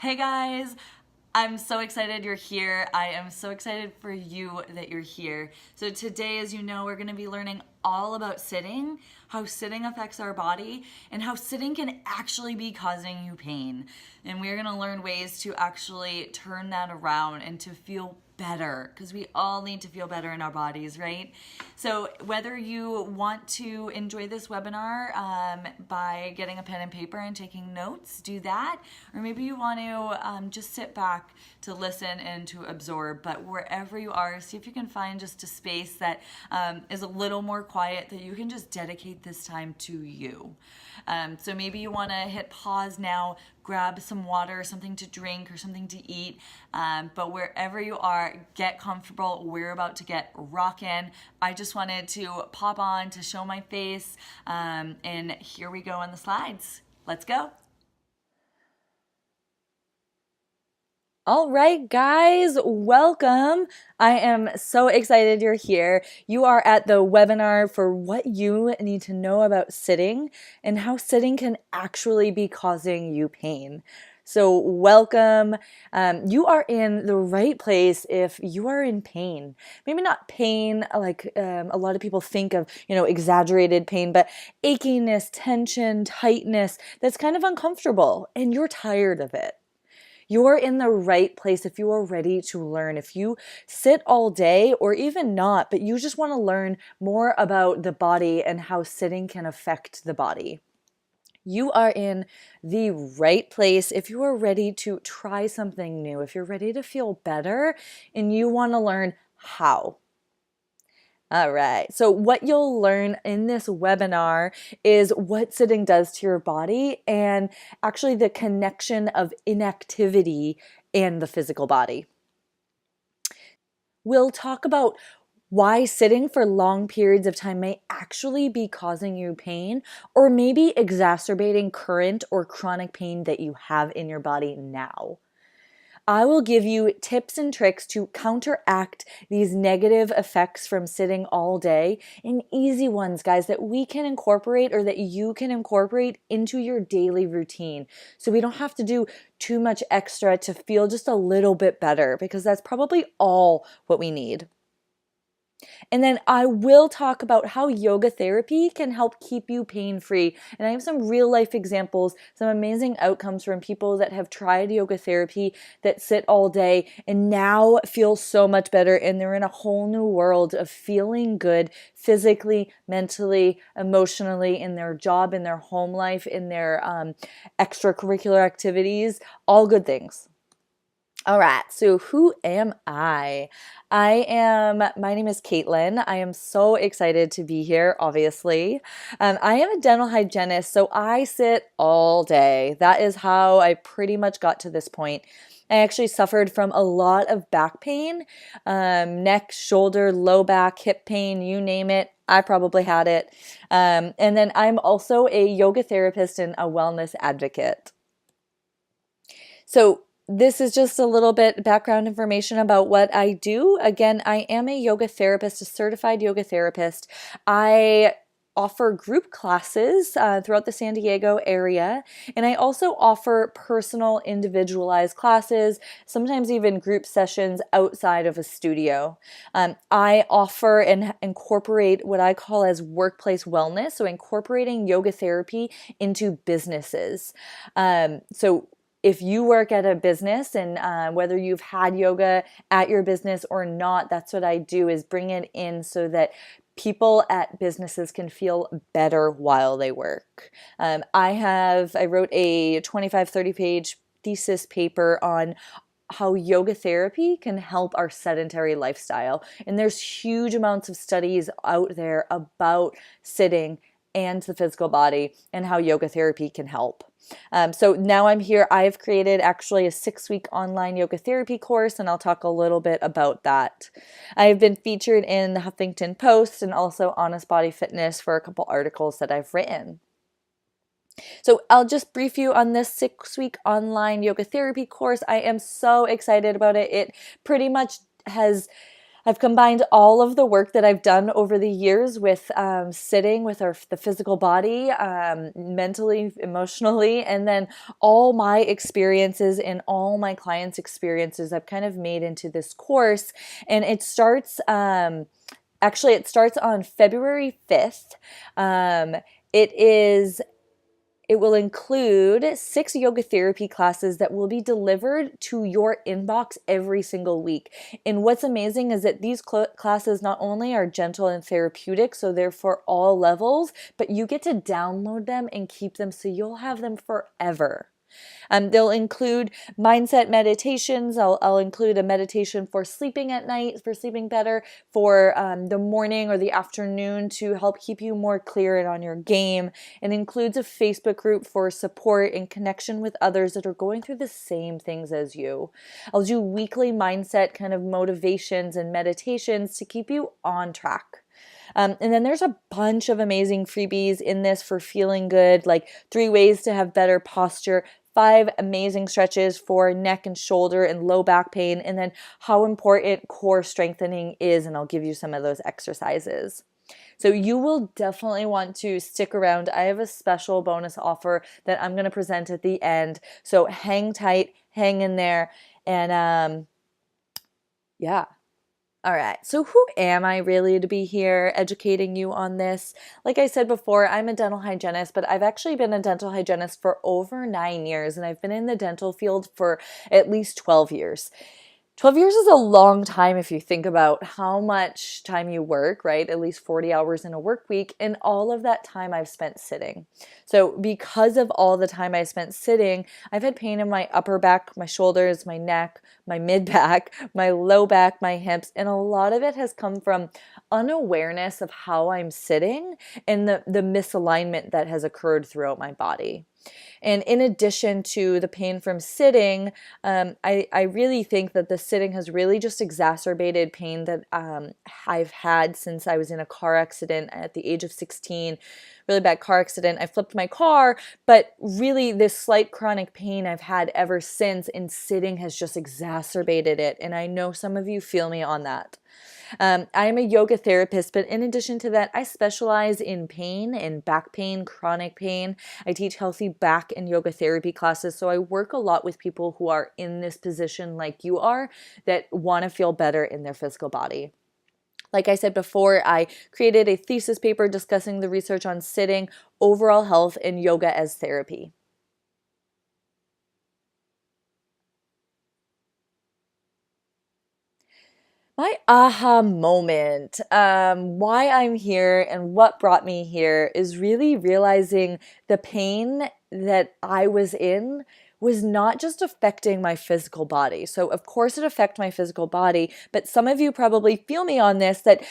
Hey guys, I'm so excited you're here. I am so excited for you that you're here. So, today, as you know, we're going to be learning all about sitting, how sitting affects our body, and how sitting can actually be causing you pain. And we're going to learn ways to actually turn that around and to feel better because we all need to feel better in our bodies, right? So, whether you want to enjoy this webinar by getting a pen and paper and taking notes, do that. Or maybe you want to just sit back to listen and to absorb. But wherever you are, see if you can find just a space that is a little more quiet that you can just dedicate this time to you. So, maybe you want to hit pause now, grab some water, something to drink, or something to eat. But wherever you are, get comfortable. We're about to get rockin'. I just wanted to pop on to show my face. And here we go on the slides. Let's go. All right, guys, welcome. I am so excited you're here. You are at the webinar for what you need to know about sitting and how sitting can actually be causing you pain. So, welcome. You are in the right place if you are in pain. Maybe not pain like a lot of people think of, exaggerated pain, but achiness, tension, tightness that's kind of uncomfortable and you're tired of it. You're in the right place if you are ready to learn. If you sit all day or even not, but you just want to learn more about the body and how sitting can affect the body. You are in the right place if you are ready to try something new, if you're ready to feel better and you want to learn how. All right. So what you'll learn in this webinar is what sitting does to your body and actually the connection of inactivity and the physical body. We'll talk about why sitting for long periods of time may actually be causing you pain or maybe exacerbating current or chronic pain that you have in your body now. I will give you tips and tricks to counteract these negative effects from sitting all day, and easy ones, guys, that we can incorporate or that you can incorporate into your daily routine. So we don't have to do too much extra to feel just a little bit better, because that's probably all what we need. And then I will talk about how yoga therapy can help keep you pain-free. And I have some real life examples, some amazing outcomes from people that have tried yoga therapy that sit all day and now feel so much better. And they're in a whole new world of feeling good physically, mentally, emotionally, in their job, in their home life, in their extracurricular activities, all good things. All right, so who am I? My name is Caitlin. I am so excited to be here, obviously. I am a dental hygienist, so I sit all day. That is how I pretty much got to this point. I actually suffered from a lot of back pain, neck, shoulder, low back, hip pain, you name it. I probably had it. And then I'm also a yoga therapist and a wellness advocate. So this is just a little bit background information about what I do. Again, I am a yoga therapist, a certified yoga therapist. I offer group classes throughout the San Diego area, and I also offer personal, individualized classes, sometimes even group sessions outside of a studio. I offer and incorporate what I call as workplace wellness, so incorporating yoga therapy into businesses. So if you work at a business and whether you've had yoga at your business or not, that's what I do, is bring it in so that people at businesses can feel better while they work. I wrote a 25-30 page thesis paper on how yoga therapy can help our sedentary lifestyle. And there's huge amounts of studies out there about sitting and the physical body and how yoga therapy can help. So now I'm here. I've created actually a 6-week online yoga therapy course, and I'll talk a little bit about that. I've been featured in the Huffington Post and also Honest Body Fitness for a couple articles that I've written. So I'll just brief you on this 6-week online yoga therapy course. I am so excited about it. It pretty much has I've combined all of the work that I've done over the years with sitting with the physical body, mentally, emotionally, and then all my experiences and all my clients' experiences I've kind of made into this course. And it starts, actually, it starts on February 5th. It is it will include 6 yoga therapy classes that will be delivered to your inbox every single week. And what's amazing is that these classes not only are gentle and therapeutic, so they're for all levels, but you get to download them and keep them so you'll have them forever. They'll include mindset meditations. I'll include a meditation for sleeping at night, for sleeping better, for the morning or the afternoon to help keep you more clear and on your game. It includes a Facebook group for support and connection with others that are going through the same things as you. I'll do weekly mindset kind of motivations and meditations to keep you on track. And then there's a bunch of amazing freebies in this for feeling good, like 3 ways to have better posture, 5 amazing stretches for neck and shoulder and low back pain, and then how important core strengthening is, and I'll give you some of those exercises. So you will definitely want to stick around. I have a special bonus offer that I'm going to present at the end. So hang tight, hang in there, and yeah. All right, so who am I really to be here educating you on this? Like I said before, I'm a dental hygienist, but I've actually been a dental hygienist for over 9 years, and I've been in the dental field for at least 12 years. 12 years is a long time if you think about how much time you work, right? At least 40 hours in a work week, and all of that time I've spent sitting. So because of all the time I spent sitting, I've had pain in my upper back, my shoulders, my neck, my mid back, my low back, my hips, and a lot of it has come from unawareness of how I'm sitting and the misalignment that has occurred throughout my body. And in addition to the pain from sitting, I really think that the sitting has really just exacerbated pain that I've had since I was in a car accident at the age of 16. Really bad car accident. I flipped my car, but really this slight chronic pain I've had ever since, and sitting has just exacerbated it. And I know some of you feel me on that. I am a yoga therapist, but in addition to that, I specialize in pain and back pain, chronic pain. I teach healthy back and yoga therapy classes, so I work a lot with people who are in this position like you are that want to feel better in their physical body. Like I said before, I created a thesis paper discussing the research on sitting, overall health, and yoga as therapy. My aha moment, why I'm here and what brought me here is really realizing the pain that I was in was not just affecting my physical body. So of course it affected my physical body, but some of you probably feel me on this that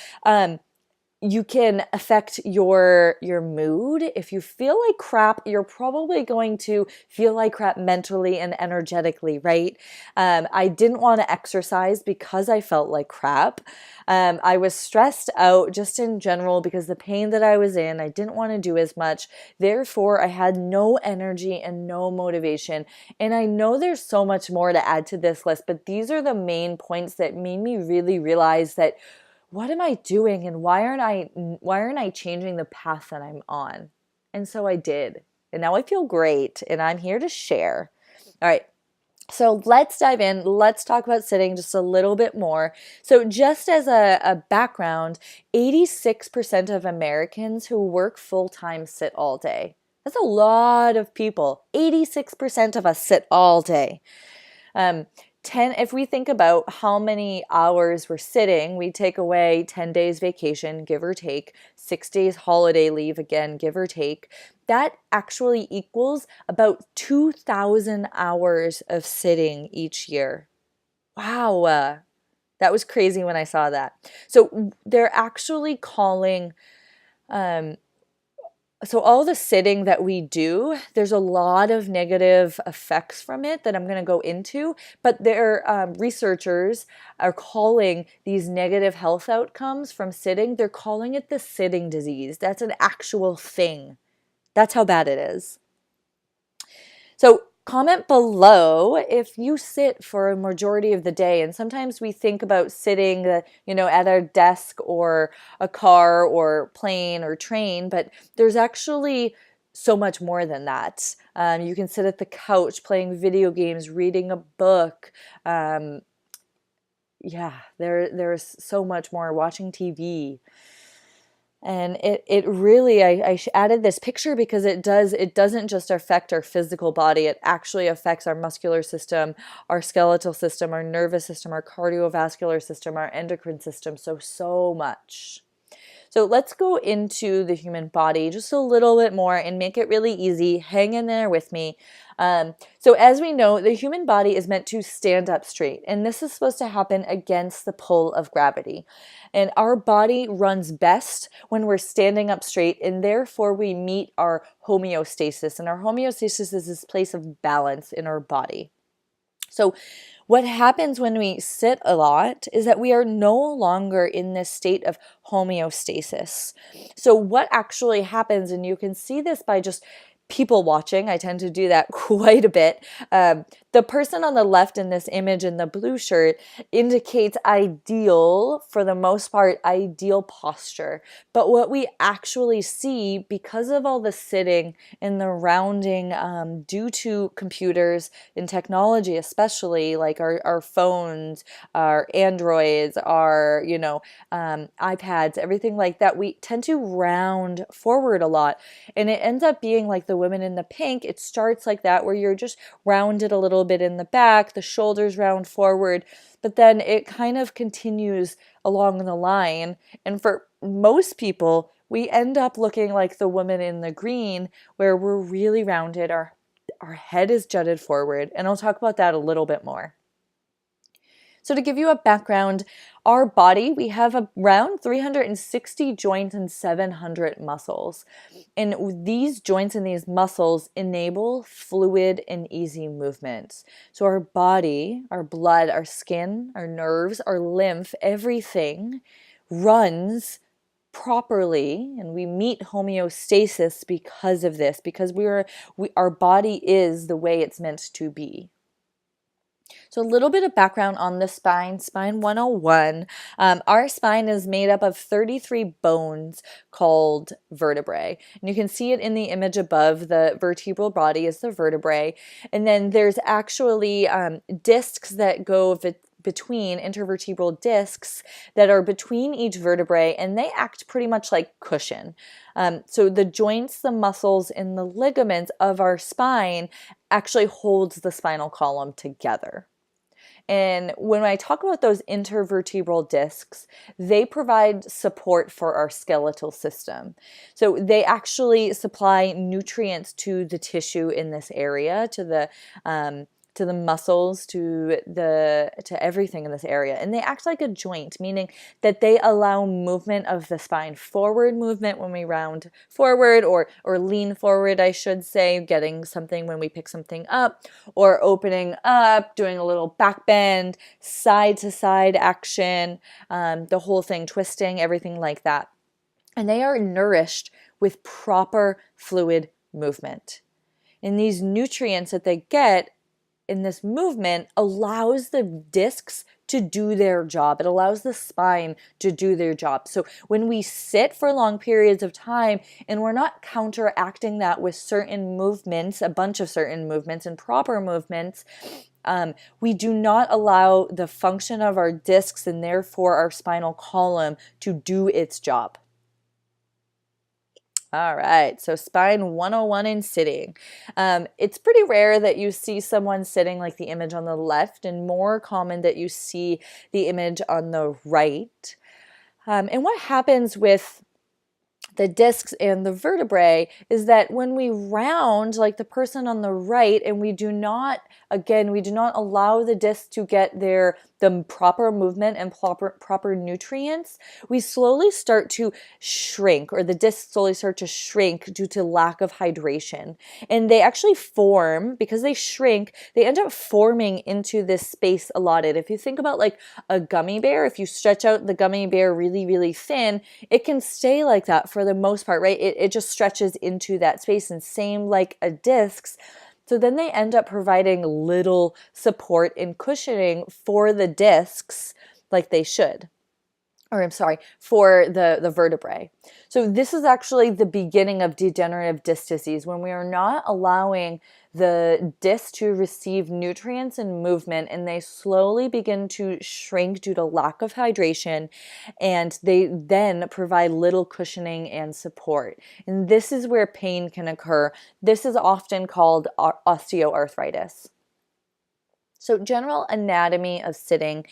you can affect your mood. If you feel like crap, you're probably going to feel like crap mentally and energetically, right? I didn't want to exercise because I felt like crap. I was stressed out just in general because the pain that I was in, I didn't want to do as much. Therefore, I had no energy and no motivation. And I know there's so much more to add to this list, but these are the main points that made me really realize that what am I doing and why aren't I changing the path that I'm on? And so I did. And now I feel great and I'm here to share. All right. So let's dive in. Let's talk about sitting just a little bit more. So just as a background, 86% of Americans who work full-time sit all day. That's a lot of people. 86% of us sit all day. 10, if we think about how many hours we're sitting, we take away 10 days vacation, give or take, 6 days holiday leave, again, give or take. That actually equals about 2,000 hours of sitting each year. Wow. That was crazy when I saw that. So they're actually calling so all the sitting that we do, there's a lot of negative effects from it that I'm going to go into, but their researchers are calling these negative health outcomes from sitting, they're calling it the sitting disease. That's an actual thing. That's how bad it is. So Comment below if you sit for a majority of the day. And sometimes we think about sitting, at our desk or a car or plane or train, but there's actually so much more than that. You can sit at the couch playing video games, reading a book. There's so much more, watching TV. And it really, I added this picture because it doesn't just affect our physical body. It actually affects our muscular system, our skeletal system, our nervous system, our cardiovascular system, our endocrine system, so much. So let's go into the human body just a little bit more and make it really easy. Hang in there with me. So as we know, the human body is meant to stand up straight, and this is supposed to happen against the pull of gravity. And our body runs best when we're standing up straight, and therefore we meet our homeostasis. And our homeostasis is this place of balance in our body. So what happens when we sit a lot is that we are no longer in this state of homeostasis. So what actually happens, and you can see this by just people watching, I tend to do that quite a bit. The person on the left in this image in the blue shirt indicates ideal, for the most part, ideal posture. But what we actually see, because of all the sitting and the rounding due to computers and technology, especially like our phones, our Androids, our iPads, everything like that, we tend to round forward a lot. And it ends up being like the women in the pink. It starts like that, where you're just rounded a little bit in the back, the shoulders round forward, but then it kind of continues along the line. And for most people, we end up looking like the woman in the green, where we're really rounded, our head is jutted forward, and I'll talk about that a little bit more. So to give you a background, our body, we have around 360 joints and 700 muscles. And these joints and these muscles enable fluid and easy movements. So our body, our blood, our skin, our nerves, our lymph, everything runs properly, and we meet homeostasis because of this, because our body is the way it's meant to be. So a little bit of background on the spine, Spine 101. Our spine is made up of 33 bones called vertebrae. And you can see it in the image above. The vertebral body is the vertebrae. And then there's actually discs that go between, intervertebral discs that are between each vertebrae, and they act pretty much like cushion. So the joints, the muscles, and the ligaments of our spine actually holds the spinal column together. And when I talk about those intervertebral discs, they provide support for our skeletal system. So they actually supply nutrients to the tissue in this area, to the muscles, to everything in this area. And they act like a joint, meaning that they allow movement of the spine, forward movement when we round forward, or lean forward, I should say, getting something when we pick something up, or opening up, doing a little back bend, side to side action, the whole thing, twisting, everything like that. And they are nourished with proper fluid movement. And these nutrients that they get in this movement allows the discs to do their job. It allows the spine to do their job. So when we sit for long periods of time and we're not counteracting that with certain movements, a bunch of certain movements and proper movements, we do not allow the function of our discs and therefore our spinal column to do its job. All right, so Spine 101 in sitting. It's pretty rare that you see someone sitting like the image on the left, and more common that you see the image on the right. And what happens with the discs and the vertebrae is that when we round, like the person on the right, and we do not allow the discs to get the proper movement and proper nutrients, we slowly start to shrink, or the discs slowly start to shrink due to lack of hydration. And they actually form, because they shrink, they end up forming into this space allotted. If you think about like a gummy bear, if you stretch out the gummy bear really, really thin, it can stay like that for the most part, right? It just stretches into that space. And same like a discs, So then they end up providing little support and cushioning for the discs like they should. Or I'm sorry, for the vertebrae. So this is actually the beginning of degenerative disc disease, when we are not allowing the disc to receive nutrients and movement, and they slowly begin to shrink due to lack of hydration, and they then provide little cushioning and support. And this is where pain can occur. This is often called osteoarthritis. So general anatomy of sitting.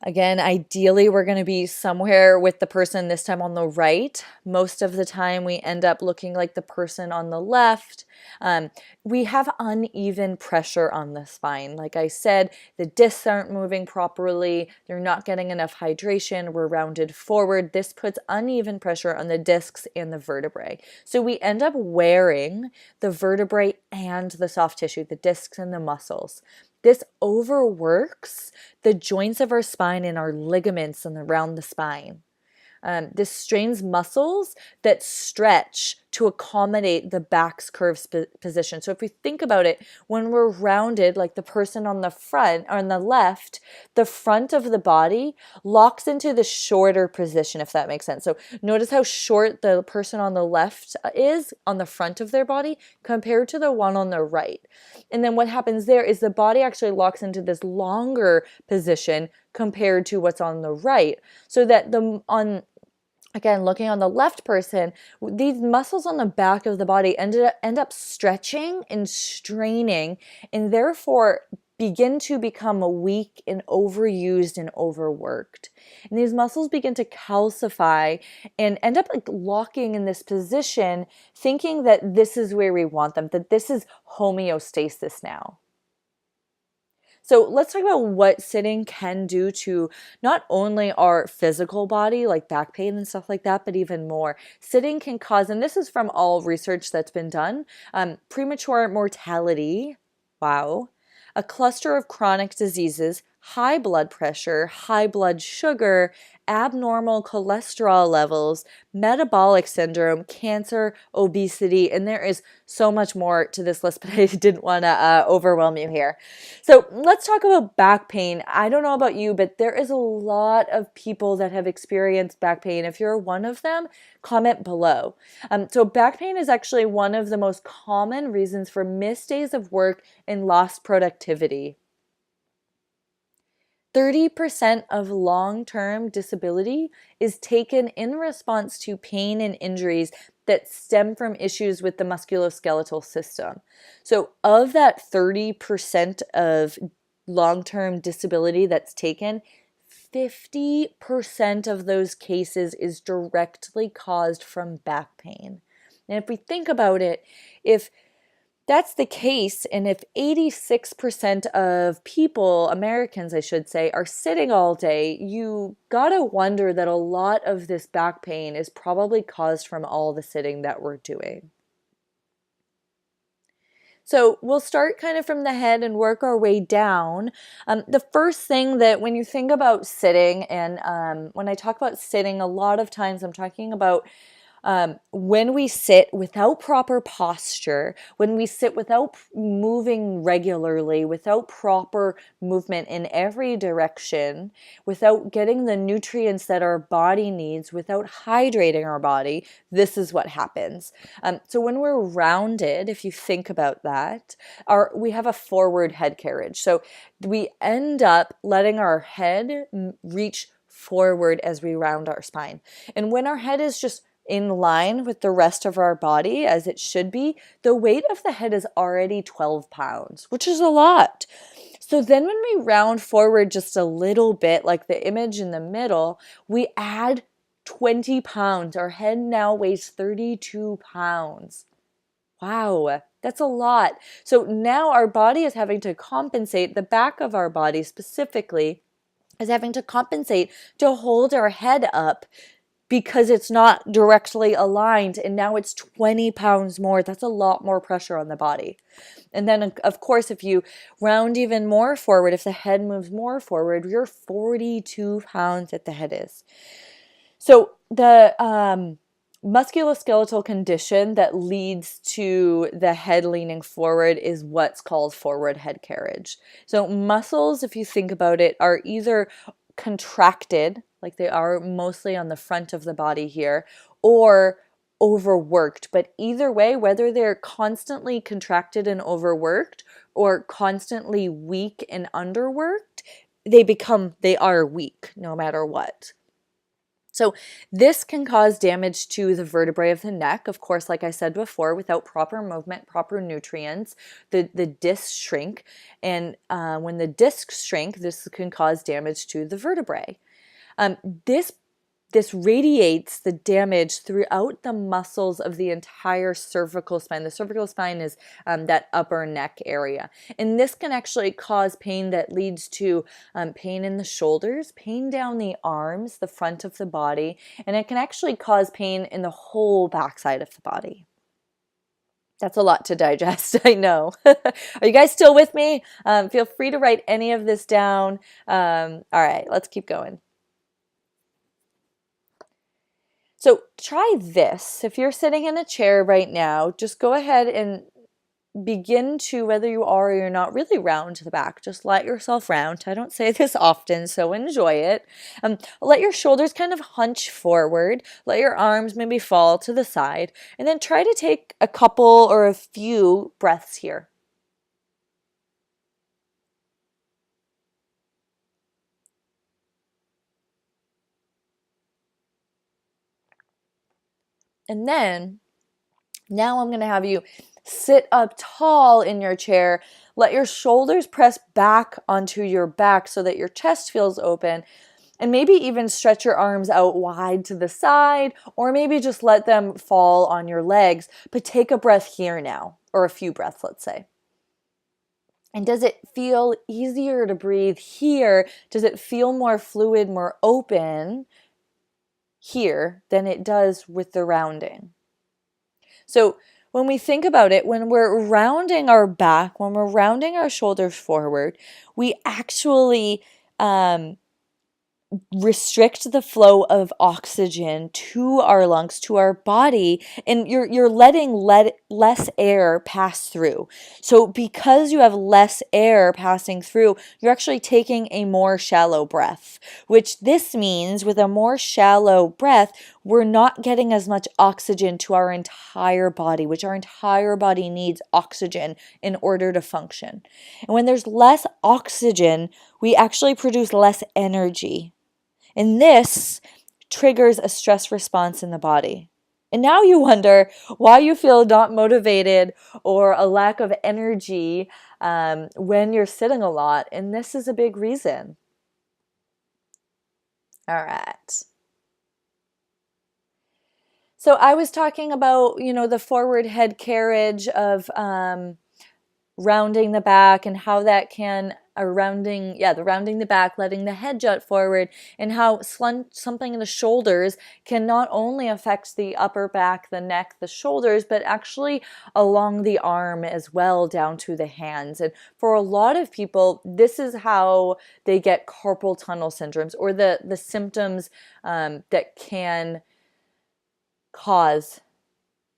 Again, ideally, we're going to be somewhere with the person this time on the right. Most of the time, we end up looking like the person on the left. We have uneven pressure on the spine. Like I said, the discs aren't moving properly. They're not getting enough hydration. We're rounded forward. This puts uneven pressure on the discs and the vertebrae. So we end up wearing the vertebrae and the soft tissue, the discs and the muscles. This overworks the joints of our spine and our ligaments and around the spine. This strains muscles that stretch to accommodate the back's curved position. So if we think about it, when we're rounded, like the person on the front or on the left, the front of the body locks into the shorter position, if that makes sense. So notice how short the person on the left is on the front of their body compared to the one on the right. And then what happens there is the body actually locks into this longer position compared to what's on the right. So that again, looking on the left person, these muscles on the back of the body end up stretching and straining, and therefore begin to become weak and overused and overworked. And these muscles begin to calcify and end up like locking in this position, thinking that this is where we want them, that this is homeostasis now. So let's talk about what sitting can do to not only our physical body, like back pain and stuff like that, but even more. Sitting can cause, and this is from all research that's been done, premature mortality, wow, a cluster of chronic diseases, high blood pressure, high blood sugar, abnormal cholesterol levels, metabolic syndrome, cancer, obesity, and there is so much more to this list, but I didn't want to overwhelm you here. So let's talk about back pain. I don't know about you, but there is a lot of people that have experienced back pain. If you're one of them, comment below. So back pain is actually one of the most common reasons for missed days of work and lost productivity. 30% of long-term disability is taken in response to pain and injuries that stem from issues with the musculoskeletal system. So of that 30% of long-term disability that's taken, 50% of those cases is directly caused from back pain. And if we think about it, if that's the case, and if 86% of people, Americans I should say, are sitting all day, you gotta wonder that a lot of this back pain is probably caused from all the sitting that we're doing. So we'll start kind of from the head and work our way down. The first thing that when you think about sitting, and when I talk about sitting, a lot of times I'm talking about when we sit without proper posture, when we sit without moving regularly, without proper movement in every direction, without getting the nutrients that our body needs, without hydrating our body, this is what happens. So when we're rounded, if you think about that, we have a forward head carriage. So we end up letting our head reach forward as we round our spine. And when our head is just in line with the rest of our body as it should be, the weight of the head is already 12 pounds, which is a lot. So then when we round forward just a little bit, like the image in the middle, we add 20 pounds. Our head now weighs 32 pounds. Wow, that's a lot. So now our body is having to compensate, the back of our body specifically is having to compensate to hold our head up because it's not directly aligned, and now it's 20 pounds more. That's a lot more pressure on the body. And then, of course, if you round even more forward, if the head moves more forward, you're 42 pounds that the head is. So musculoskeletal condition that leads to the head leaning forward is what's called forward head carriage. So muscles, if you think about it, are either contracted, like they are mostly on the front of the body here, or overworked. But either way, whether they're constantly contracted and overworked or constantly weak and underworked, they are weak no matter what. So this can cause damage to the vertebrae of the neck. Of course, like I said before, without proper movement, proper nutrients, the discs shrink. And when the discs shrink, this can cause damage to the vertebrae. Um, this this radiates the damage throughout the muscles of the entire cervical spine. The cervical spine is that upper neck area. And this can actually cause pain that leads to pain in the shoulders, pain down the arms, the front of the body, and it can actually cause pain in the whole backside of the body. That's a lot to digest, I know. Are you guys still with me? Feel free to write any of this down. All right, let's keep going. So try this. If you're sitting in a chair right now, just go ahead and begin to, whether you are or you're not, really round to the back. Just let yourself round. I don't say this often, so enjoy it. Let your shoulders kind of hunch forward. Let your arms maybe fall to the side. And then try to take a couple or a few breaths here. And then, now I'm going to have you sit up tall in your chair. Let your shoulders press back onto your back so that your chest feels open. And maybe even stretch your arms out wide to the side, or maybe just let them fall on your legs. But take a breath here now, or a few breaths, let's say. And does it feel easier to breathe here? Does it feel more fluid, more open here than it does with the rounding? So when we think about it, when we're rounding our back, when we're rounding our shoulders forward, we actually restrict the flow of oxygen to our lungs, to our body, and you're letting less air pass through. So because you have less air passing through, you're actually taking a more shallow breath, which this means with a more shallow breath, we're not getting as much oxygen to our entire body, which our entire body needs oxygen in order to function. And when there's less oxygen, we actually produce less energy. And this triggers a stress response in the body. And now you wonder why you feel not motivated or a lack of energy when you're sitting a lot. And this is a big reason. All right. So I was talking about, the forward head carriage of rounding the back and how that can rounding the back, letting the head jut forward, and how something in the shoulders can not only affect the upper back, the neck, the shoulders, but actually along the arm as well, down to the hands. And for a lot of people, this is how they get carpal tunnel syndromes, or the symptoms that can cause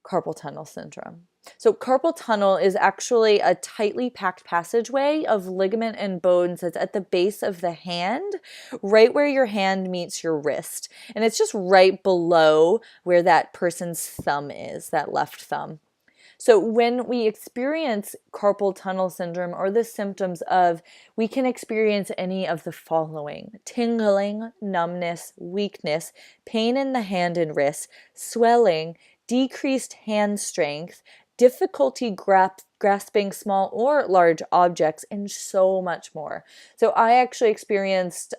carpal tunnel syndrome. So carpal tunnel is actually a tightly packed passageway of ligament and bones that's at the base of the hand, right where your hand meets your wrist. And it's just right below where that person's thumb is, that left thumb. So when we experience carpal tunnel syndrome, or the symptoms of, we can experience any of the following: tingling, numbness, weakness, pain in the hand and wrist, swelling, decreased hand strength, difficulty grasping small or large objects, and so much more. So I actually experienced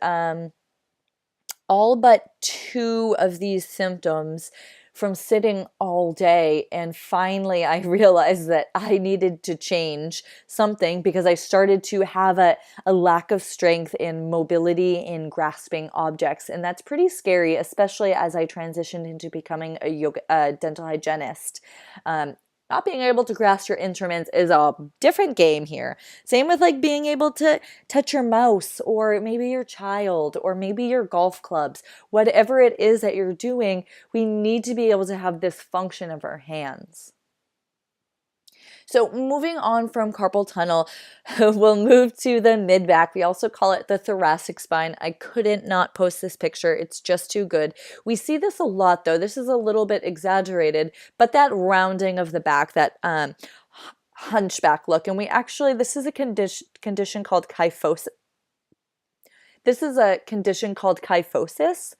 all but 2 of these symptoms from sitting all day, and finally I realized that I needed to change something because I started to have a lack of strength in mobility in grasping objects, and that's pretty scary, especially as I transitioned into becoming a dental hygienist. Not being able to grasp your instruments is a different game here. Same with like being able to touch your mouse or maybe your child or maybe your golf clubs. Whatever it is that you're doing, we need to be able to have this function of our hands. So moving on from carpal tunnel, we'll move to the mid-back. We also call it the thoracic spine. I couldn't not post this picture. It's just too good. We see this a lot though. This is a little bit exaggerated, but that rounding of the back, that hunchback look. And this is a condition called kyphosis. This is a condition called kyphosis.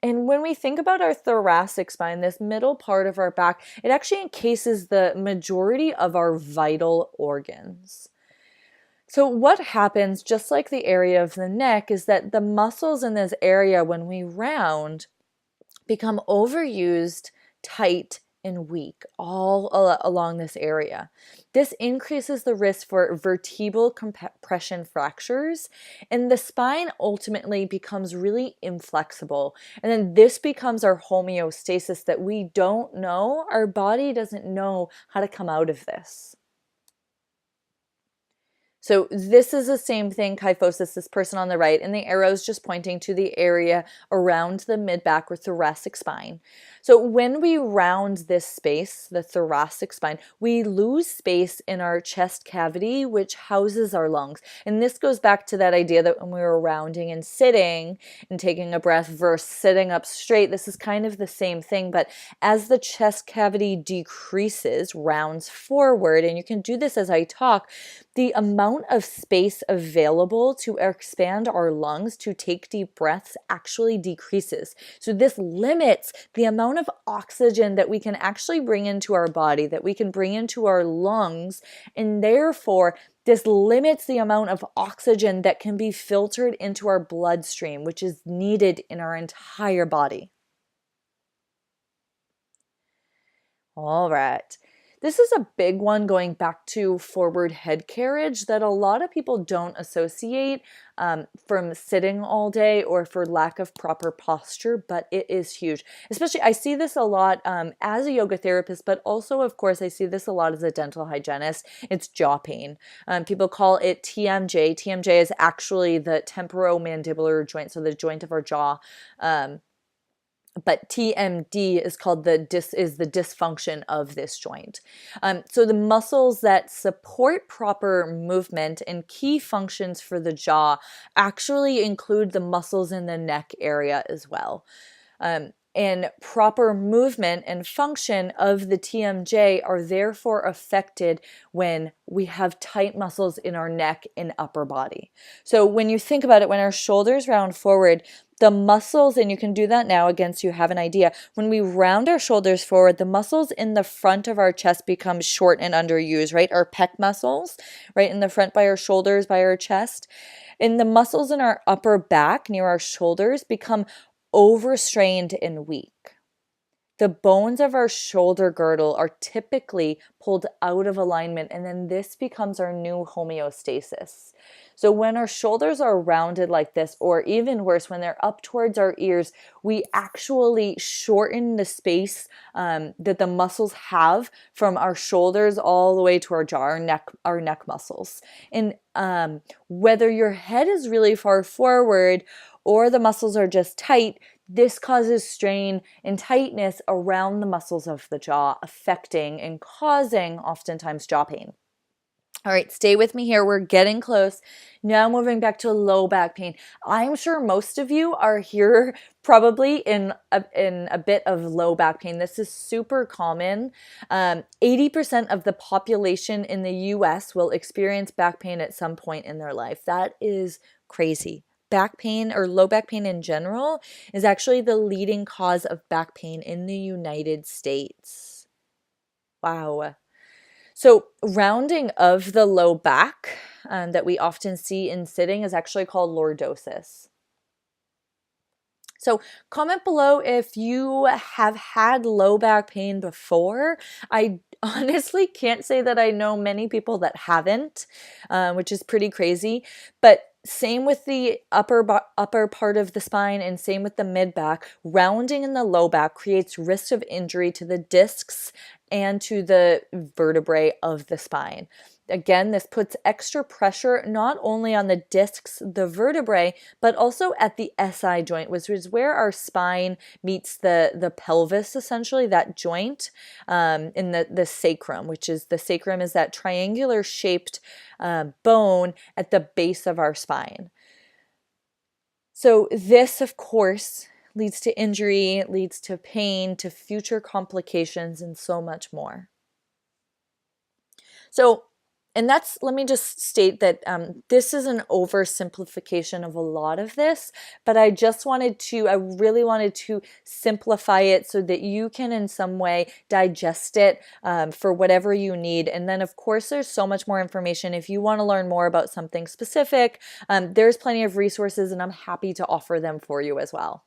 And when we think about our thoracic spine, this middle part of our back, it actually encases the majority of our vital organs. So what happens, just like the area of the neck, is that the muscles in this area, when we round, become overused, tight, and weak all along this area. This increases the risk for vertebral compression fractures, and the spine ultimately becomes really inflexible. And then this becomes our homeostasis that we don't know. Our body doesn't know how to come out of this. So this is the same thing, kyphosis, this person on the right, and the arrow is just pointing to the area around the mid-back or thoracic spine. So when we round this space, the thoracic spine, we lose space in our chest cavity, which houses our lungs. And this goes back to that idea that when we were rounding and sitting and taking a breath versus sitting up straight, this is kind of the same thing. But as the chest cavity decreases, rounds forward, and you can do this as I talk, the amount of space available to expand our lungs to take deep breaths actually decreases. So this limits the amount of oxygen that we can actually bring into our body, that we can bring into our lungs, and therefore this limits the amount of oxygen that can be filtered into our bloodstream, which is needed in our entire body. All right. This is a big one going back to forward head carriage that a lot of people don't associate from sitting all day or for lack of proper posture, but it is huge. Especially, I see this a lot as a yoga therapist, but also, of course, I see this a lot as a dental hygienist. It's jaw pain. People call it TMJ. TMJ is actually the temporomandibular joint, so the joint of our jaw. But TMD is called the dysfunction of this joint. So the muscles that support proper movement and key functions for the jaw actually include the muscles in the neck area as well. And proper movement and function of the TMJ are therefore affected when we have tight muscles in our neck and upper body. So when you think about it, when our shoulders round forward, the muscles, and you can do that now again so you have an idea, when we round our shoulders forward, the muscles in the front of our chest become short and underused, right? Our pec muscles, right in the front by our shoulders, by our chest. And the muscles in our upper back near our shoulders become overstrained and weak. The bones of our shoulder girdle are typically pulled out of alignment, and then this becomes our new homeostasis. So when our shoulders are rounded like this, or even worse, when they're up towards our ears, we actually shorten the space that the muscles have from our shoulders all the way to our jaw, our neck muscles. And whether your head is really far forward or the muscles are just tight, this causes strain and tightness around the muscles of the jaw, affecting and causing oftentimes jaw pain. All right, stay with me here. We're getting close. Now moving back to low back pain. I'm sure most of you are here probably in a bit of low back pain. This is super common. 80% of the population in the US will experience back pain at some point in their life. That is crazy. Back pain, or low back pain in general, is actually the leading cause of back pain in the United States. Wow. So rounding of the low back that we often see in sitting is actually called lordosis. So comment below if you have had low back pain before. I honestly can't say that I know many people that haven't, which is pretty crazy. But same with the upper part of the spine and same with the mid back. Rounding in the low back creates risk of injury to the discs and to the vertebrae of the spine. Again, this puts extra pressure not only on the discs, the vertebrae, but also at the SI joint, which is where our spine meets the pelvis, essentially, that joint in the sacrum, which is the sacrum is that triangular shaped bone at the base of our spine. So this, of course, leads to injury, leads to pain, to future complications, and so much more. So, and that's, let me just state that this is an oversimplification of a lot of this, but I really wanted to simplify it so that you can in some way digest it for whatever you need. And then of course, there's so much more information. If you want to learn more about something specific, there's plenty of resources and I'm happy to offer them for you as well.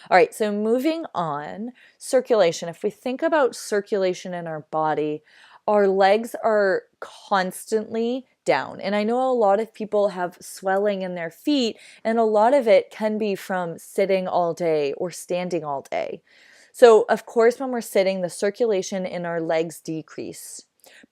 All right, so moving on, circulation. If we think about circulation in our body, our legs are constantly down. And I know a lot of people have swelling in their feet, and a lot of it can be from sitting all day or standing all day. So, of course, when we're sitting, the circulation in our legs decrease.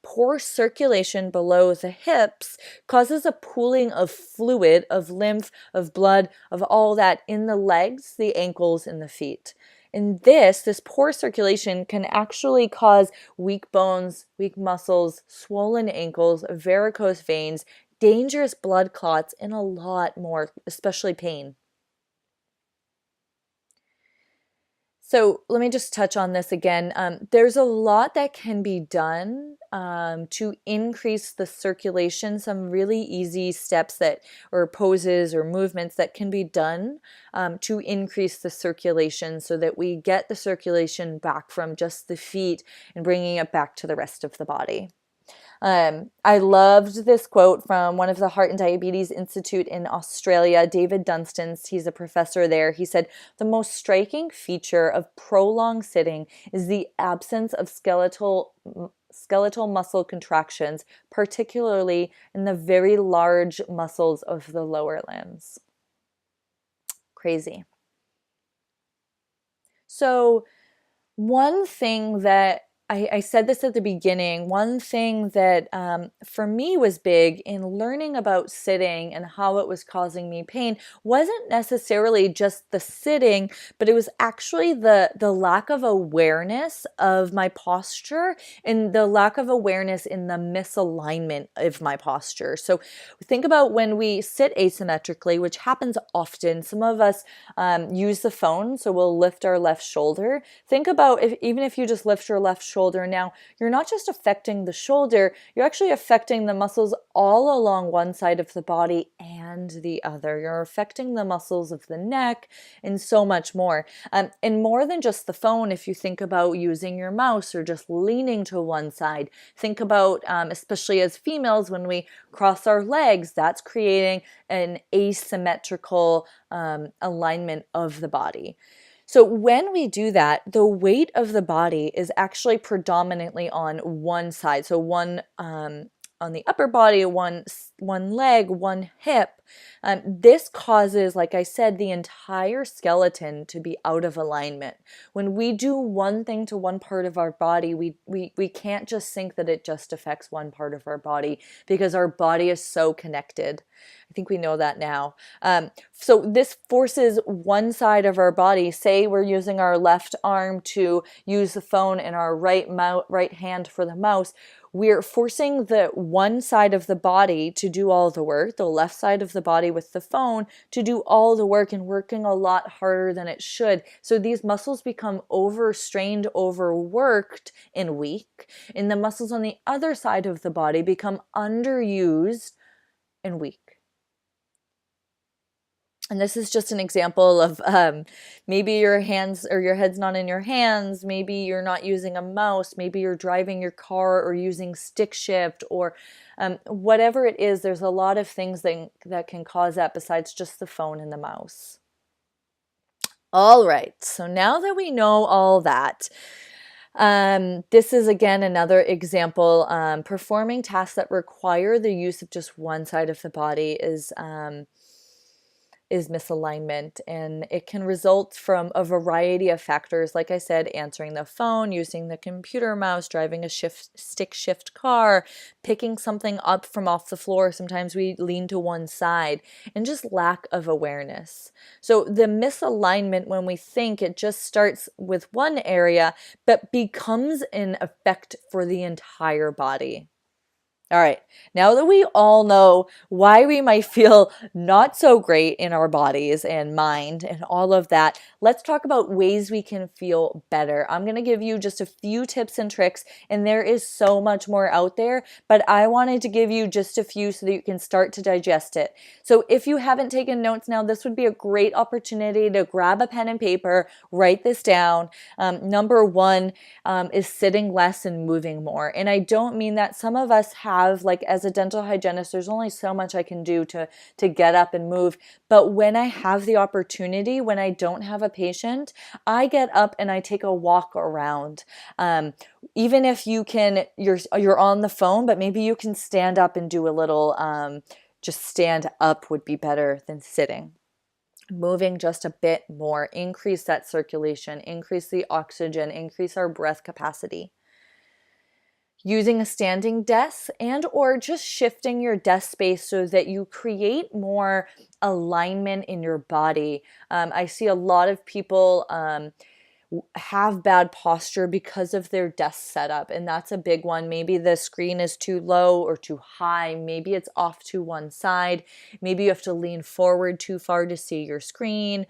Poor circulation below the hips causes a pooling of fluid, of lymph, of blood, of all that in the legs, the ankles, and the feet. And this poor circulation can actually cause weak bones, weak muscles, swollen ankles, varicose veins, dangerous blood clots, and a lot more, especially pain. So let me just touch on this again. There's a lot that can be done to increase the circulation, some really easy steps or poses or movements that can be done to increase the circulation so that we get the circulation back from just the feet and bringing it back to the rest of the body. I loved this quote from one of the Heart and Diabetes Institute in Australia, David Dunstan. He's a professor there. He said, "The most striking feature of prolonged sitting is the absence of skeletal muscle contractions, particularly in the very large muscles of the lower limbs." Crazy. So one thing that I said this at the beginning, one thing that for me was big in learning about sitting and how it was causing me pain wasn't necessarily just the sitting, but it was actually the lack of awareness of my posture and the lack of awareness in the misalignment of my posture. So think about when we sit asymmetrically, which happens often. Some of us use the phone, so we'll lift our left shoulder. Think about even if you just lift your left shoulder now, you're not just affecting the shoulder, you're actually affecting the muscles all along one side of the body and the other. You're affecting the muscles of the neck and so much more. And more than just the phone, if you think about using your mouse or just leaning to one side, think about, especially as females, when we cross our legs, that's creating an asymmetrical alignment of the body. So when we do that, the weight of the body is actually predominantly on one side. So one on the upper body, one leg, one hip. This causes, like I said, the entire skeleton to be out of alignment. When we do one thing to one part of our body, we can't just think that it just affects one part of our body because our body is so connected. I think we know that now. So this forces one side of our body, say we're using our left arm to use the phone and our right hand for the mouse, we're forcing the one side of the body to do all the work, the left side of the body with the phone to do all the work and working a lot harder than it should. So these muscles become overstrained, overworked, and weak. And the muscles on the other side of the body become underused and weak. And this is just an example of maybe your hands or your head's not in your hands. Maybe you're not using a mouse. Maybe you're driving your car or using stick shift or whatever it is. There's a lot of things that can cause that besides just the phone and the mouse. All right. So now that we know all that, this is again another example. Performing tasks that require the use of just one side of the body is is misalignment, and it can result from a variety of factors. Like I said, answering the phone, using the computer mouse, driving a stick shift car, picking something up from off the floor. Sometimes we lean to one side, and just lack of awareness. So the misalignment, when we think it just starts with one area, but becomes an effect for the entire body. All right, now that we all know why we might feel not so great in our bodies and mind and all of that, let's talk about ways we can feel better. I'm going to give you just a few tips and tricks, and there is so much more out there, but I wanted to give you just a few so that you can start to digest it. So if you haven't taken notes now, this would be a great opportunity to grab a pen and paper, write this down. Number one is sitting less and moving more. And I don't mean that. Some of us have, like as a dental hygienist, there's only so much I can do to get up and move. But when I have the opportunity, when I don't have a patient, I get up and I take a walk around. Even if you're on the phone, but maybe you can stand up and do a little, just stand up would be better than sitting. Moving just a bit more, increase that circulation, increase the oxygen, increase our breath capacity. Using a standing desk and or just shifting your desk space so that you create more alignment in your body. I see a lot of people have bad posture because of their desk setup, and that's a big one. Maybe the screen is too low or too high. Maybe it's off to one side. Maybe you have to lean forward too far to see your screen.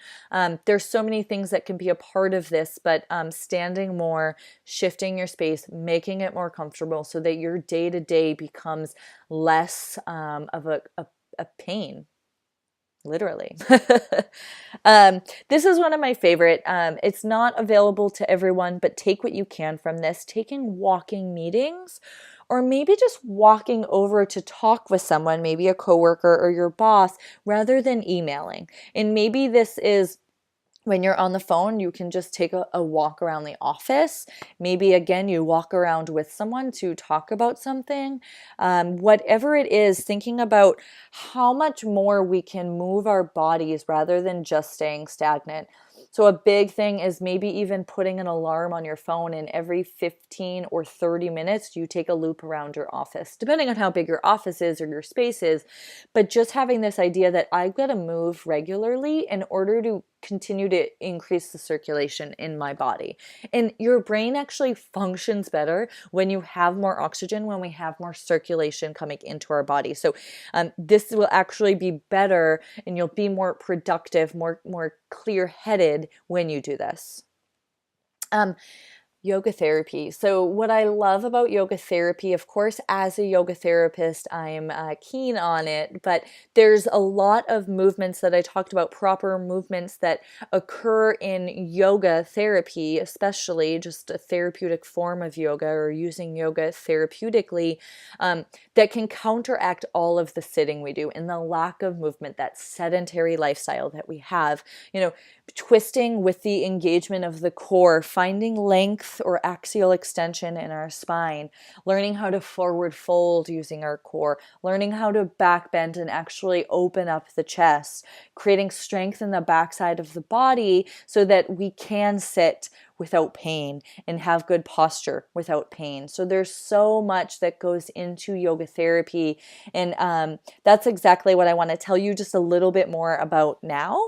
There's so many things that can be a part of this, but standing more, shifting your space, making it more comfortable so that your day-to-day becomes less of a pain. Literally. This is one of my favorite. It's not available to everyone, but take what you can from this. Taking walking meetings, or maybe just walking over to talk with someone, maybe a coworker or your boss, rather than emailing. And maybe this is when you're on the phone, you can just take a walk around the office. Maybe again, you walk around with someone to talk about something. Whatever it is, thinking about how much more we can move our bodies rather than just staying stagnant. So a big thing is maybe even putting an alarm on your phone, and every 15 or 30 minutes, you take a loop around your office, depending on how big your office is or your space is. But just having this idea that I've got to move regularly in order to continue to increase the circulation in my body. And your brain actually functions better when you have more oxygen, when we have more circulation coming into our body. So this will actually be better, and you'll be more productive, more clear-headed when you do this. Yoga therapy. So what I love about yoga therapy, of course, as a yoga therapist, I'm keen on it, but there's a lot of movements that I talked about, proper movements that occur in yoga therapy, especially just a therapeutic form of yoga or using yoga therapeutically, that can counteract all of the sitting we do and the lack of movement, that sedentary lifestyle that we have. Twisting with the engagement of the core, finding length or axial extension in our spine, learning how to forward fold using our core, learning how to back bend and actually open up the chest, creating strength in the backside of the body so that we can sit without pain and have good posture without pain. So there's so much that goes into yoga therapy, and that's exactly what I want to tell you just a little bit more about now.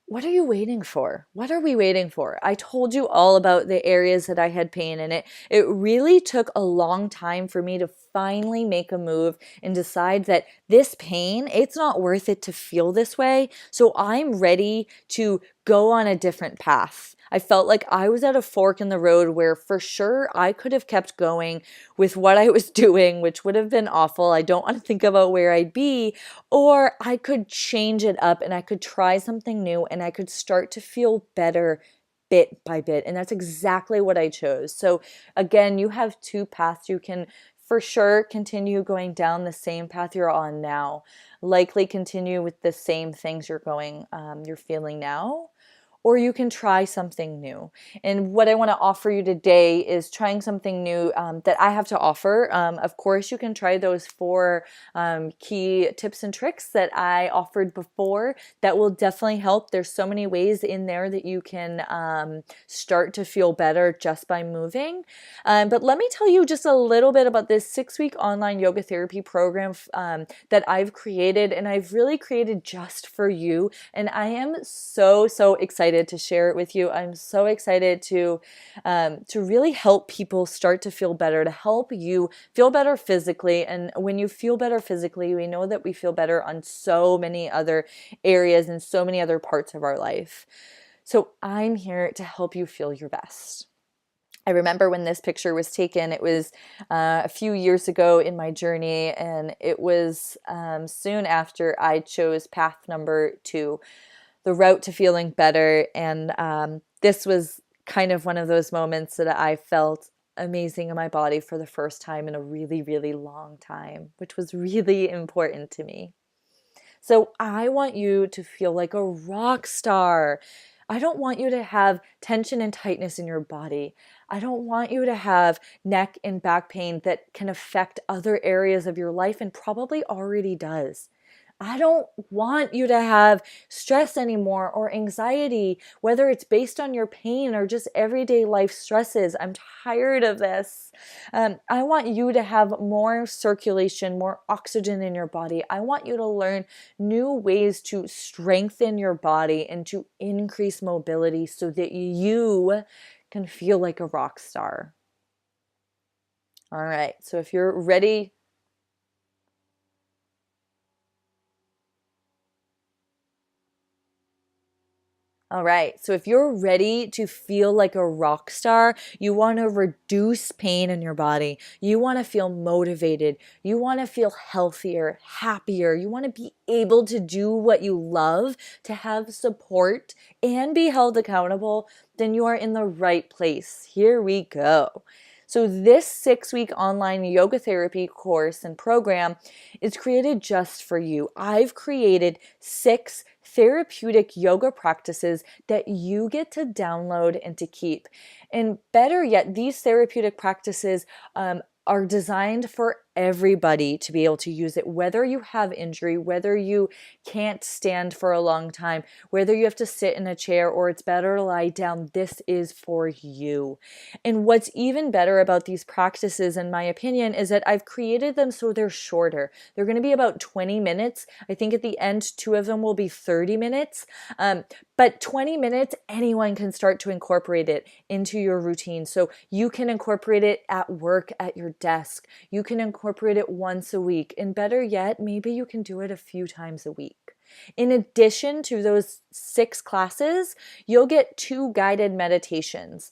What are you waiting for? What are we waiting for? I told you all about the areas that I had pain in it. It really took a long time for me to finally make a move and decide that this pain, it's not worth it to feel this way. So I'm ready to go on a different path. I felt like I was at a fork in the road where for sure I could have kept going with what I was doing, which would have been awful. I don't want to think about where I'd be, or I could change it up and I could try something new and I could start to feel better bit by bit. And that's exactly what I chose. So again, you have two paths. You can for sure continue going down the same path you're on now, likely continue with the same things you're feeling now. or you can try something new. And what I want to offer you today is trying something new that I have to offer. Of course, you can try those 4 key tips and tricks that I offered before. That will definitely help. There's so many ways in there that you can start to feel better just by moving. But let me tell you just a little bit about this 6-week online yoga therapy program that I've created, and I've really created just for you. And I am so excited to share it with you. I'm so excited to really help people start to feel better, to help you feel better physically. And when you feel better physically, we know that we feel better on so many other areas and so many other parts of our life. So I'm here to help you feel your best. I remember when this picture was taken, it was a few years ago in my journey, and it was soon after I chose path number 2, the route to feeling better. And this was kind of one of those moments that I felt amazing in my body for the first time in a really long time, which was really important to me. So I want you to feel like a rock star. I don't want you to have tension and tightness in your body. I don't want you to have neck and back pain that can affect other areas of your life and probably already does. I don't want you to have stress anymore or anxiety, whether it's based on your pain or just everyday life stresses. I'm tired of this. I want you to have more circulation, more oxygen in your body. I want you to learn new ways to strengthen your body and to increase mobility so that you can feel like a rock star. All right, so if you're ready, all right, so if you're ready to feel like a rock star, you want to reduce pain in your body, you want to feel motivated, you want to feel healthier, happier, you want to be able to do what you love, to have support and be held accountable, then you are in the right place. Here we go. So this 6-week online yoga therapy course and program is created just for you. I've created 6 therapeutic yoga practices that you get to download and to keep. And better yet, these therapeutic practices are designed for everybody to be able to use it, whether you have injury, whether you can't stand for a long time, whether you have to sit in a chair or it's better to lie down. This is for you. And what's even better about these practices, in my opinion, is that I've created them so they're shorter. They're going to be about 20 minutes. I think at the end, 2 of them will be 30 minutes. But 20 minutes, anyone can start to incorporate it into your routine. So you can incorporate it at work, at your desk. You can incorporate it once a week. And better yet, maybe you can do it a few times a week. In addition to those 6 classes, you'll get 2 guided meditations.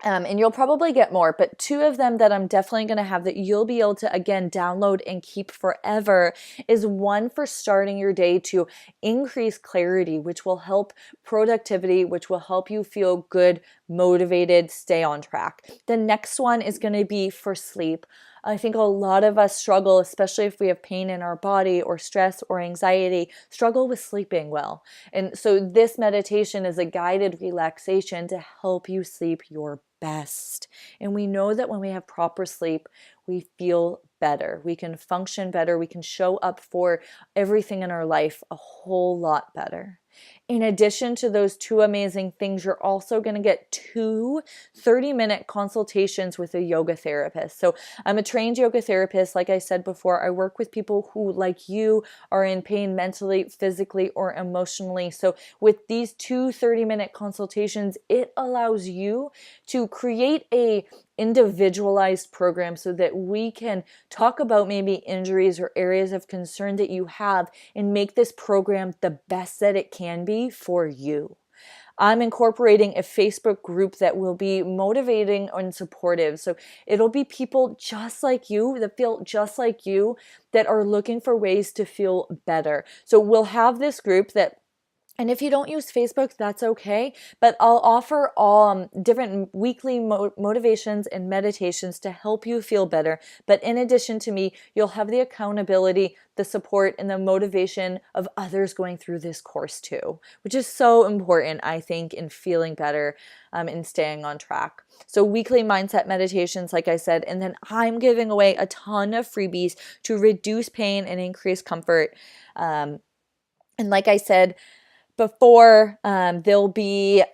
And you'll probably get more, but 2 of them that I'm definitely going to have that you'll be able to, again, download and keep forever is one for starting your day to increase clarity, which will help productivity, which will help you feel good, motivated, stay on track. The next one is going to be for sleep. I think a lot of us struggle, especially if we have pain in our body or stress or anxiety, struggle with sleeping well. And so this meditation is a guided relaxation to help you sleep your best. And we know that when we have proper sleep, we feel better. We can function better. We can show up for everything in our life a whole lot better. In addition to those 2 amazing things, you're also going to get 2 30-minute consultations with a yoga therapist. So I'm a trained yoga therapist. Like I said before, I work with people who, like you, are in pain mentally, physically, or emotionally. So with these 2 30-minute consultations, it allows you to create a individualized program so that we can talk about maybe injuries or areas of concern that you have and make this program the best that it can be for you. I'm incorporating a Facebook group that will be motivating and supportive. So it'll be people just like you, that feel just like you, that are looking for ways to feel better. So we'll have this group that And if you don't use Facebook, that's okay. But I'll offer all different weekly motivations and meditations to help you feel better. But in addition to me, you'll have the accountability, the support, and the motivation of others going through this course too, which is so important, I think, in feeling better and staying on track. So weekly mindset meditations, like I said, and then I'm giving away a ton of freebies to reduce pain and increase comfort. And like I said, before there'll be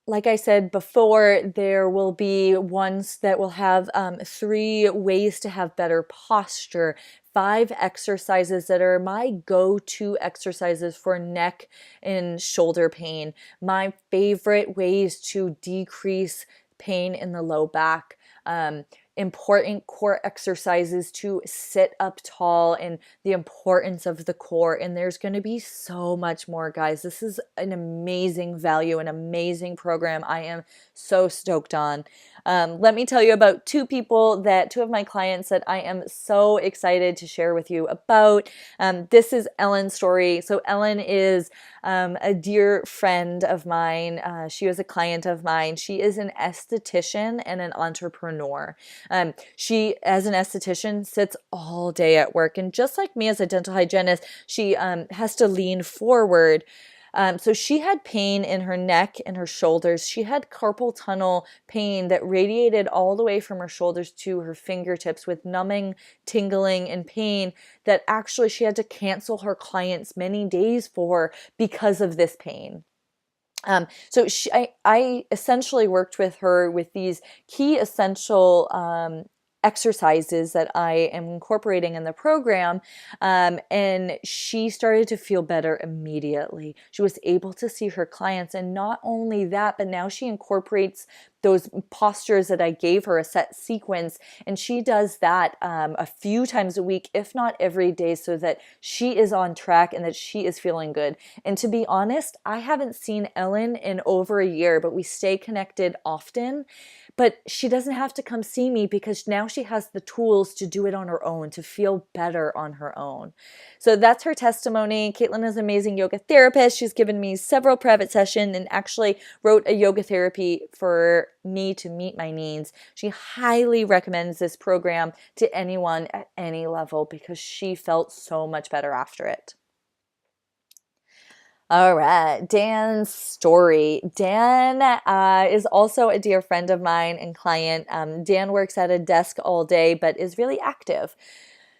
like I said before, there will be ones that will have 3 ways to have better posture, 5 exercises that are my go-to exercises for neck and shoulder pain, my favorite ways to decrease pain in the low back, important core exercises to sit up tall and the importance of the core. And there's going to be so much more, guys. This is an amazing value, an amazing program. I am so stoked on. Let me tell you about two of my clients that I am so excited to share with you about. This is Ellen's story. So Ellen is a dear friend of mine. She was a client of mine. She is an esthetician and an entrepreneur. She, as an esthetician, sits all day at work. And just like me as a dental hygienist, she has to lean forward. So she had pain in her neck and her shoulders. She had carpal tunnel pain that radiated all the way from her shoulders to her fingertips with numbing, tingling, and pain that actually she had to cancel her clients many days for because of this pain. So I essentially worked with her with these key essential exercises that I am incorporating in the program, and she started to feel better immediately. She was able to see her clients, and not only that, but now she incorporates those postures that I gave her, a set sequence, and she does that a few times a week, if not every day, so that she is on track and that she is feeling good. And to be honest, I haven't seen Ellen in over a year, but we stay connected often. But she doesn't have to come see me because now she has the tools to do it on her own, to feel better on her own. So that's her testimony. Caitlin is an amazing yoga therapist. She's given me several private sessions and actually wrote a yoga therapy for me to meet my needs. She highly recommends this program to anyone at any level because she felt so much better after it. All right, Dan's story. Dan is also a dear friend of mine and client. Dan works at a desk all day, but is really active.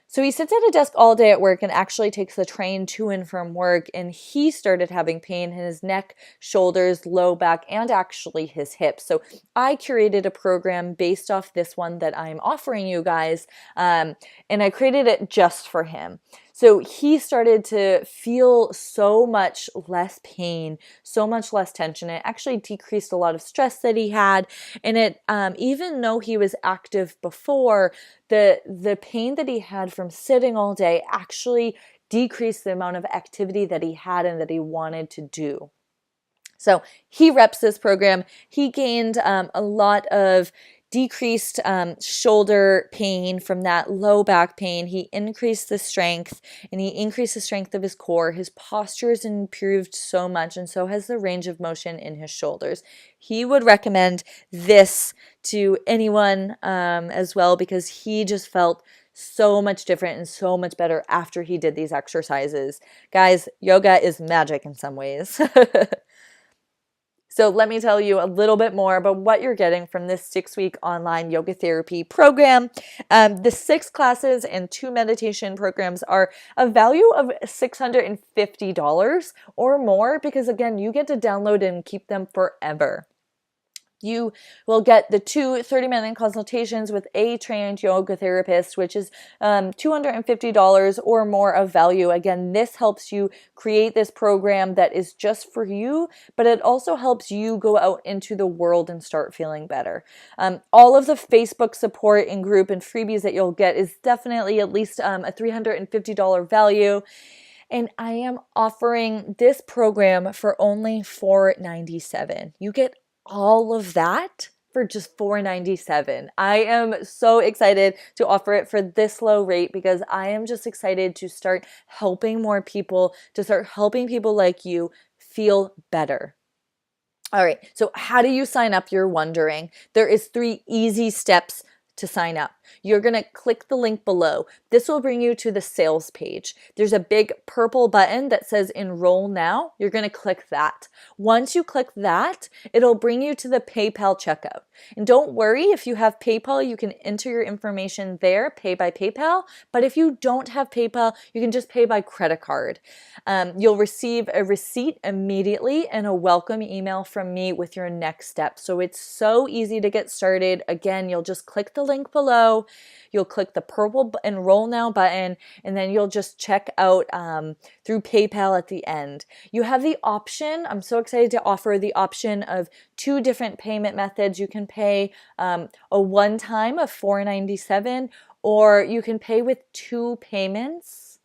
So he sits at a desk all day at work and actually takes the train to and from work. And he started having pain in his neck, shoulders, low back, and actually his hips. So I curated a program based off this one that I'm offering you guys. And I created it just for him. So he started to feel so much less pain, so much less tension. It actually decreased a lot of stress that he had. And it, even though he was active before, the pain that he had from sitting all day actually decreased the amount of activity that he had and that he wanted to do. So he reps this program. He gained a lot of decreased shoulder pain from that low back pain. He increased the strength and he increased the strength of his core. His posture has improved so much, and so has the range of motion in his shoulders. He would recommend this to anyone as well because he just felt so much different and so much better after he did these exercises. Guys, yoga is magic in some ways. So let me tell you a little bit more about what you're getting from this 6-week online yoga therapy program. The 6 classes and 2 meditation programs are a value of $650 or more because, again, you get to download and keep them forever. You will get the 2 30-minute consultations with a trained yoga therapist, which is $250 or more of value. Again, this helps you create this program that is just for you, but it also helps you go out into the world and start feeling better. All of the Facebook support and group and freebies that you'll get is definitely at least a $350 value. And I am offering this program for only $497. You get all of that for just $4.97. I am so excited to offer it for this low rate because I am just excited to start helping more people, to start helping people like you feel better. All right, so how do you sign up? You're wondering. There is 3 easy steps to sign up. You're gonna click the link below. This will bring you to the sales page. There's a big purple button that says enroll now. You're gonna click that. Once you click that, it'll bring you to the PayPal checkout. And don't worry, if you have PayPal, you can enter your information there, pay by PayPal. But if you don't have PayPal, you can just pay by credit card. You'll receive a receipt immediately and a welcome email from me with your next step. So it's so easy to get started. Again, you'll just click the link below. You'll click the purple enroll now button, and then you'll just check out through PayPal at the end. You have the option, I'm so excited to offer the option of 2 different payment methods. You can pay a one-time of $4.97, or you can pay with 2 payments,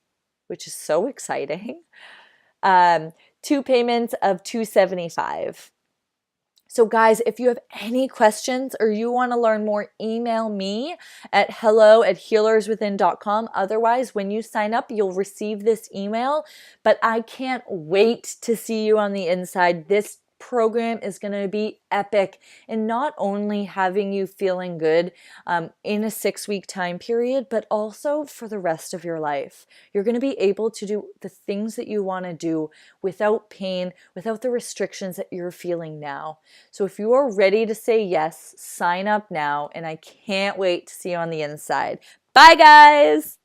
which is so exciting. 2 payments of $275. So guys, if you have any questions or you want to learn more, email me at hello@healerswithin.com. Otherwise, when you sign up, you'll receive this email. But I can't wait to see you on the inside. This program is going to be epic, and not only having you feeling good in a 6-week time period, but also for the rest of your life. You're going to be able to do the things that you want to do without pain, without the restrictions that you're feeling now. So if you are ready to say yes, sign up now, and I can't wait to see you on the inside. Bye guys!